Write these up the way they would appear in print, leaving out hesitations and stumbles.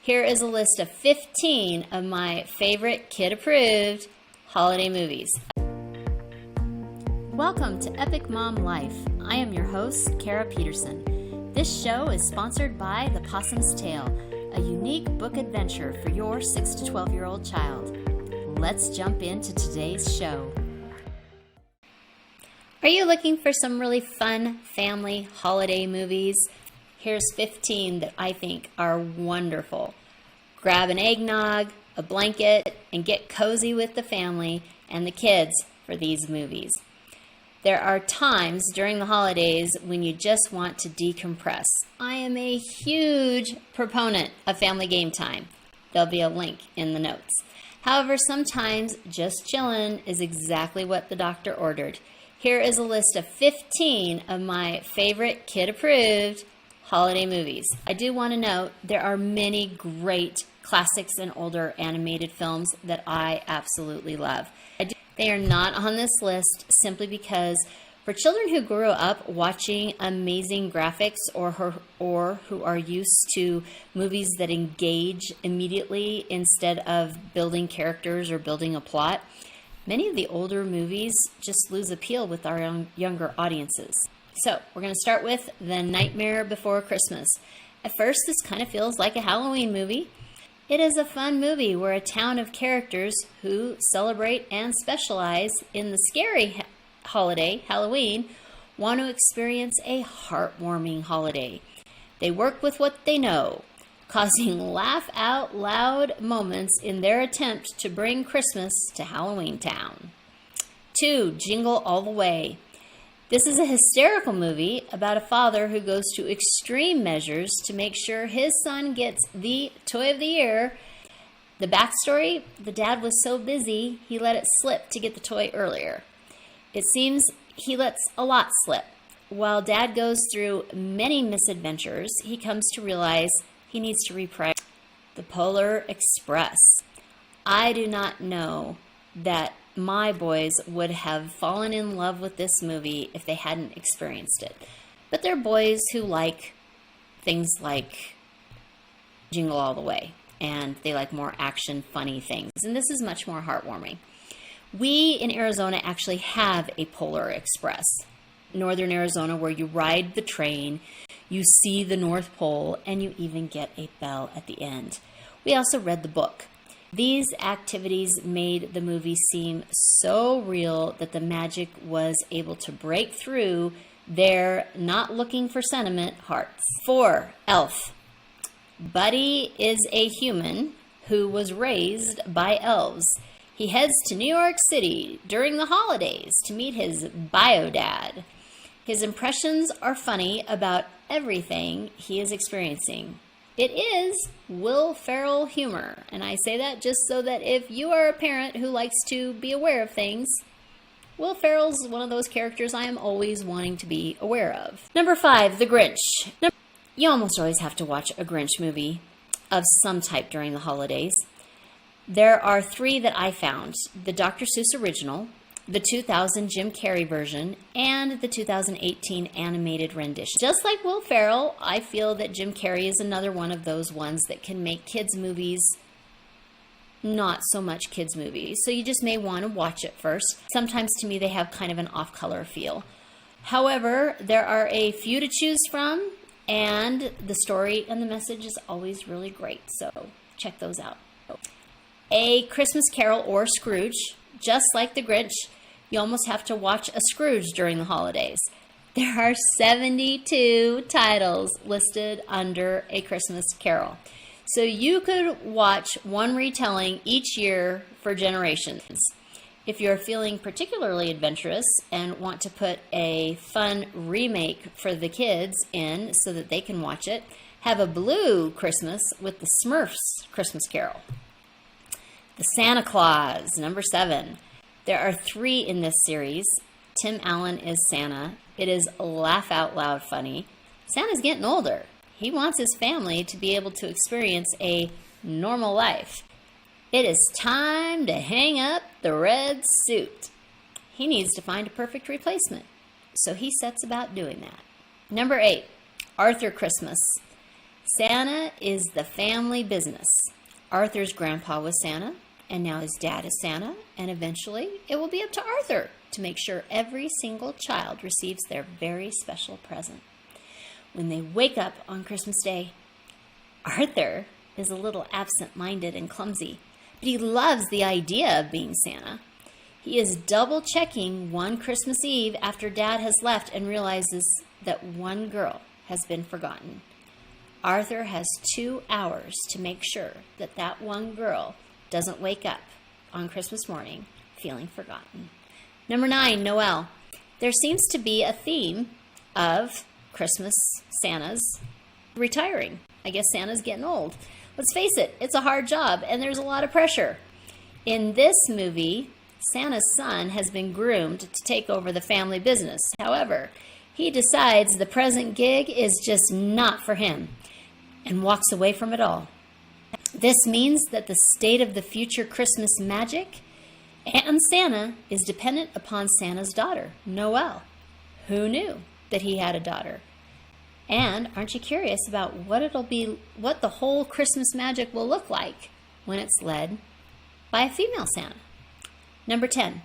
Here is a list of 15 of my favorite kid-approved holiday movies. Welcome to Epic Mom Life. I am your host, Kara Peterson. This show is sponsored by The Possum's Tale, a unique book adventure for your 6 to 12-year-old child. Let's jump into today's show. Are you looking for some really fun family holiday movies? Here's 15 that I think are wonderful. Grab an eggnog, a blanket, and get cozy with the family and the kids for these movies. There are times during the holidays when you just want to decompress. I am a huge proponent of family game time. There'll be a link in the notes. However, sometimes just chillin' is exactly what the doctor ordered. Here is a list of 15 of my favorite kid-approved holiday movies. I do want to note there are many great classics and older animated films that I absolutely love. They are not on this list simply because for children who grew up watching amazing graphics or who are used to movies that engage immediately instead of building characters or building a plot, many of the older movies just lose appeal with our younger audiences. So we're going to start with The Nightmare Before Christmas. At first, this kind of feels like a Halloween movie. It is a fun movie where a town of characters who celebrate and specialize in the scary holiday, Halloween, want to experience a heartwarming holiday. They work with what they know, causing laugh-out-loud moments in their attempt to bring Christmas to Halloween Town. 2. Jingle All the Way. This is a hysterical movie about a father who goes to extreme measures to make sure his son gets the toy of the year. The backstory, the dad was so busy, he let it slip to get the toy earlier. It seems he lets a lot slip. While dad goes through many misadventures, he comes to realize he needs to reprioritize. The Polar Express. I do not know that my boys would have fallen in love with this movie if they hadn't experienced it. But they're boys who like things like Jingle All the Way, and they like more action, funny things. And this is much more heartwarming. We in Arizona actually have a Polar Express. Northern Arizona, where you ride the train, you see the North Pole, and you even get a bell at the end. We also read the book. These activities made the movie seem so real that the magic was able to break through their not looking for sentiment hearts. 4. Elf. Buddy is a human who was raised by elves. He heads to New York City during the holidays to meet his bio dad. His impressions are funny about everything he is experiencing. It is Will Ferrell humor, and I say that just so that if you are a parent who likes to be aware of things, Will Ferrell's one of those characters I am always wanting to be aware of. Number 5, The Grinch. You almost always have to watch a Grinch movie of some type during the holidays. There are 3 that I found: the Dr. Seuss original, the 2000 Jim Carrey version, and the 2018 animated rendition. Just like Will Ferrell, I feel that Jim Carrey is another one of those ones that can make kids' movies not so much kids' movies. So you just may want to watch it first. Sometimes to me they have kind of an off-color feel. However, there are a few to choose from, and the story and the message is always really great. So check those out. A Christmas Carol or Scrooge. Just like the Grinch, you almost have to watch a Scrooge during the holidays. There are 72 titles listed under A Christmas Carol. So you could watch one retelling each year for generations. If you're feeling particularly adventurous and want to put a fun remake for the kids in so that they can watch it, have a Blue Christmas with the Smurfs Christmas Carol. The Santa Claus, number 7. There are 3 in this series. Tim Allen is Santa. It is laugh out loud funny. Santa's getting older. He wants his family to be able to experience a normal life. It is time to hang up the red suit. He needs to find a perfect replacement, so he sets about doing that. Number 8, Arthur Christmas. Santa is the family business. Arthur's grandpa was Santa, and now his dad is Santa, and eventually it will be up to Arthur to make sure every single child receives their very special present. When they wake up on Christmas Day, Arthur is a little absent-minded and clumsy, but he loves the idea of being Santa. He is double-checking one Christmas Eve after Dad has left and realizes that one girl has been forgotten. Arthur has 2 hours to make sure that that one girl doesn't wake up on Christmas morning feeling forgotten. Number 9, Noel. There seems to be a theme of Christmas Santas retiring. I guess Santa's getting old. Let's face it, it's a hard job and there's a lot of pressure. In this movie, Santa's son has been groomed to take over the family business. However, he decides the present gig is just not for him and walks away from it all. This means that the state of the future Christmas magic and Santa is dependent upon Santa's daughter, Noel. Who knew that he had a daughter? And aren't you curious about what the whole Christmas magic will look like when it's led by a female Santa? Number 10,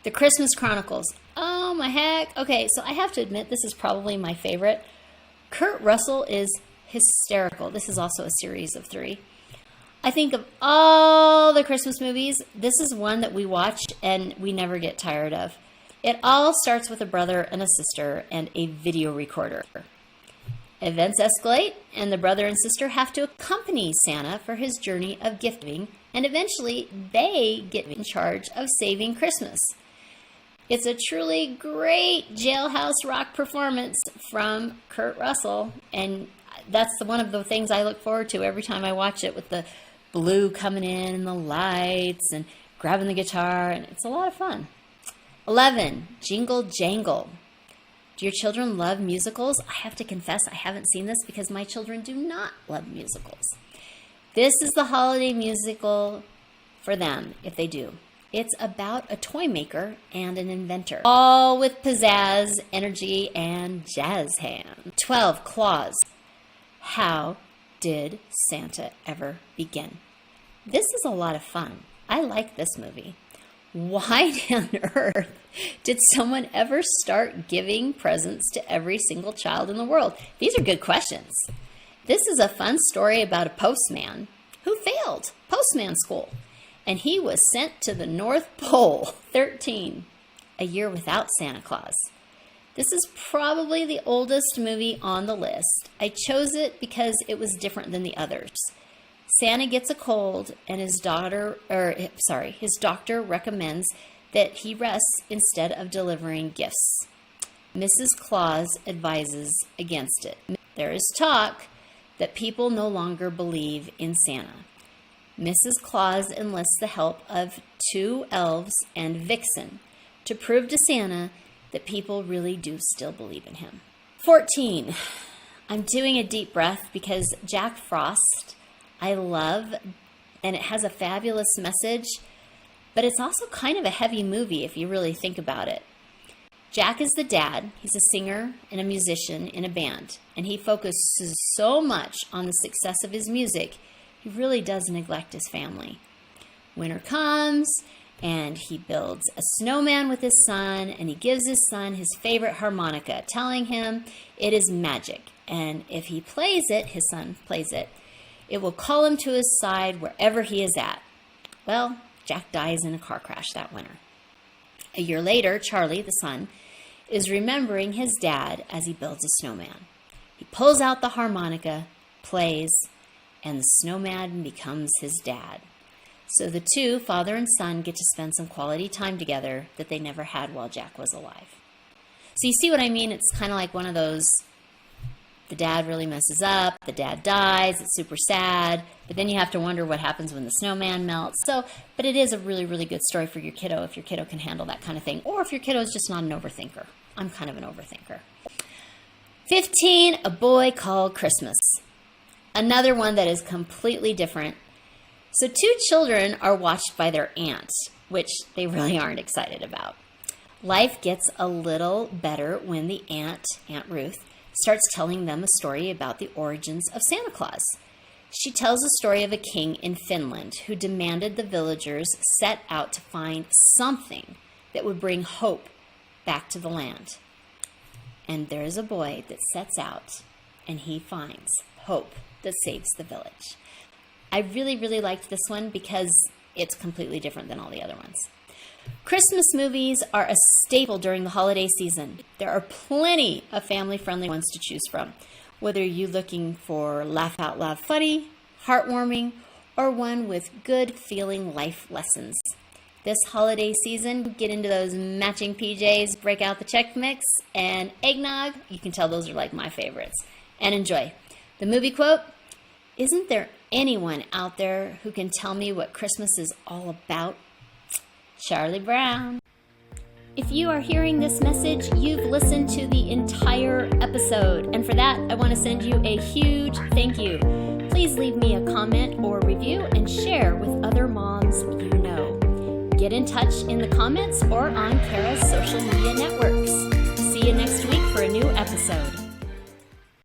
The Christmas Chronicles. Oh my heck. Okay, so I have to admit this is probably my favorite. Kurt Russell is hysterical. This is also a series of 3. I think of all the Christmas movies, this is one that we watched and we never get tired of. It all starts with a brother and a sister and a video recorder. Events escalate, and the brother and sister have to accompany Santa for his journey of gift giving, and eventually they get in charge of saving Christmas. It's a truly great jailhouse rock performance from Kurt Russell, and that's one of the things I look forward to every time I watch it, with the blue coming in and the lights and grabbing the guitar, and it's a lot of fun. 11, Jingle Jangle. Do your children love musicals? I have to confess I haven't seen this because my children do not love musicals. This is the holiday musical for them, if they do. It's about a toy maker and an inventor, all with pizzazz, energy, and jazz hands. 12, Claus. How did Santa ever begin? This is a lot of fun. I like this movie. Why on earth did someone ever start giving presents to every single child in the world? These are good questions. This is a fun story about a postman who failed postman school, and he was sent to the North Pole. 13, A Year Without Santa Claus. This is probably the oldest movie on the list. I chose it because it was different than the others. Santa gets a cold, and his doctor recommends that he rests instead of delivering gifts. Mrs. Claus advises against it. There is talk that people no longer believe in Santa. Mrs. Claus enlists the help of 2 elves and Vixen to prove to Santa that people really do still believe in him. 14, I'm doing a deep breath because Jack Frost I love, and it has a fabulous message, but it's also kind of a heavy movie if you really think about it. Jack is the dad. He's a singer and a musician in a band, and he focuses so much on the success of his music, he really does neglect his family. Winter comes, and he builds a snowman with his son, and he gives his son his favorite harmonica, telling him it is magic, and if he plays it, his son plays it, it will call him to his side wherever he is at. Well, Jack dies in a car crash that winter. A year later, Charlie, the son, is remembering his dad as he builds a snowman. He pulls out the harmonica, plays, and the snowman becomes his dad. So the two, father and son, get to spend some quality time together that they never had while Jack was alive. So you see what I mean? It's kind of like one of those, the dad really messes up, the dad dies, it's super sad, but then you have to wonder what happens when the snowman melts. But it is a really, really good story for your kiddo if your kiddo can handle that kind of thing, or if your kiddo is just not an overthinker. I'm kind of an overthinker. 15, A Boy Called Christmas. Another one that is completely different. So 2 children are watched by their aunt, which they really aren't excited about. Life gets a little better when the Aunt Ruth, starts telling them a story about the origins of Santa Claus. She tells a story of a king in Finland who demanded the villagers set out to find something that would bring hope back to the land. And there's a boy that sets out and he finds hope that saves the village. I really, really liked this one because it's completely different than all the other ones. Christmas movies are a staple during the holiday season. There are plenty of family-friendly ones to choose from, whether you're looking for laugh out loud funny, heartwarming, or one with good feeling life lessons. This holiday season, get into those matching PJs, break out the Chex Mix, and eggnog. You can tell those are like my favorites. And enjoy. The movie quote, "Isn't there anyone out there who can tell me what Christmas is all about?" Charlie Brown. If you are hearing this message, you've listened to the entire episode. And for that, I want to send you a huge thank you. Please leave me a comment or review and share with other moms you know. Get in touch in the comments or on Kara's social media networks.